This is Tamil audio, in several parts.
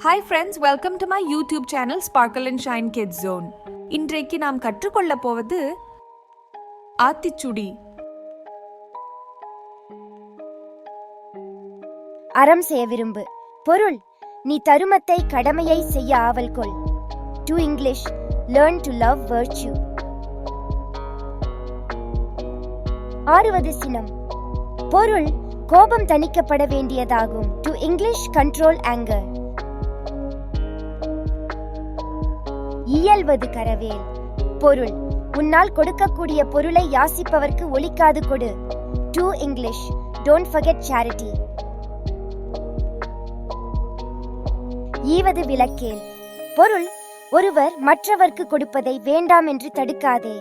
Hi friends, welcome to my YouTube channel sparkle and shine kids zone. இன்றைக்கு நாம் கற்றுக்கொள்ள போவது ஆத்திச்சுடி. அறம் செய்ய விரும்பு. பொருள்: நீ தருமத்தை கடமையை செய்ய ஆவல் கொள். To English: learn to love virtue. ஆறுவது சினம். பொருள்: கோபம் தணிக்கப்பட வேண்டியதாகும். To English: control anger. இயல்வது கரவேல். பொருள்: உன்னால் கொடுக்கக்கூடிய பொருளை யாசிப்பவர்க்கு ஒலிக்காது கொடு. To English: don't forget charity. ஈவது விலக்கேல். பொருள்: ஒருவர் மற்றவர்க்கு கொடுப்பதை வேண்டாம் என்று தடுக்காதே.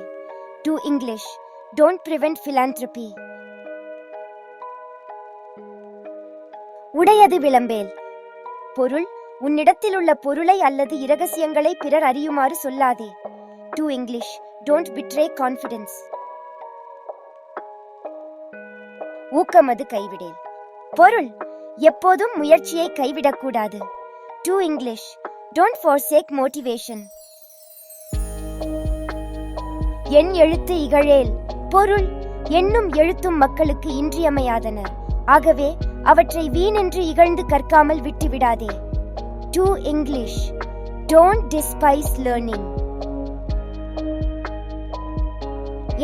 To English: don't prevent philanthropy. உடையது விளம்பேல். பொருள்: உன்னிடத்தில் உள்ள பொருளை அல்லது இரகசியங்களை பிறர் அறியுமாறு சொல்லாதே. To English: don't betray confidence. ஊக்கமது கைவிடேல். பொருள்: எப்போதும் முயற்சியை கைவிடக்கூடாது. To English: don't forsake motivation. என் எழுத்து இகழேல். பொருள்: எண்ணும் எழுத்தும் மக்களுக்கு இன்றியமையாதன. ஆகவே அவற்றை வீணென்று இகழ்ந்து கற்காமல் விட்டுவிடாதே. To English: don't despise learning.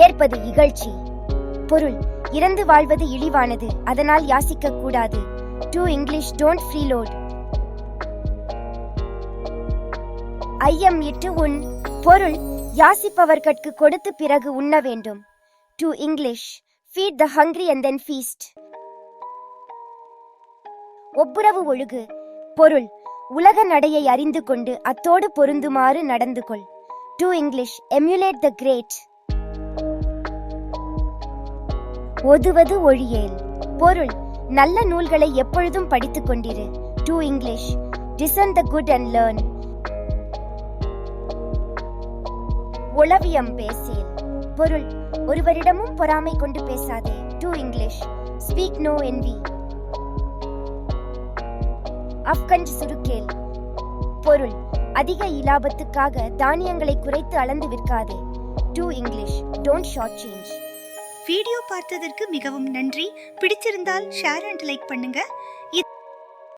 ஏற்பது இகழ்ச்சி. பொருள்: இறந்து வாழ்வது இழிவானது, அதனால் யாசிக்க கூடாது. To English: don't freeload. ஐயம் இட்டு உண். பொருள்: யாசிப்பவர்கட்கு கொடுத்து பிறகு உண்ண வேண்டும். To English: feed the hungry and then feast. ஒப்புரவு ஒழுகு. பொருள்: உலக நடையை அறிந்து கொண்டு அத்தோடு பொருந்துமாறு நடந்து கொள். To English: emulate the great. ஒதுவது ஒழியேல். பொருள்: நல்ல நூல்களை எப்பொழுதும் படித்துக் கொண்டிரு. To English: discern the good and learn. ஒளவியம் பேசேல். பொருள்: ஒருவரிடமும் பொறாமை கொண்டு பேசாதே. To English: speak no envy. அஃப்கஞ்ச் சுருக்கேல். பொருள்: அதிக இலாபத்துக்காக தானியங்களை குறைத்து அளந்து விற்காதே. To English: don't short change. Video பார்த்ததற்கு மிகவும் நன்றி. பிடிச்சிருந்தால் ஷேர் அண்ட் லைக் பண்ணுங்க.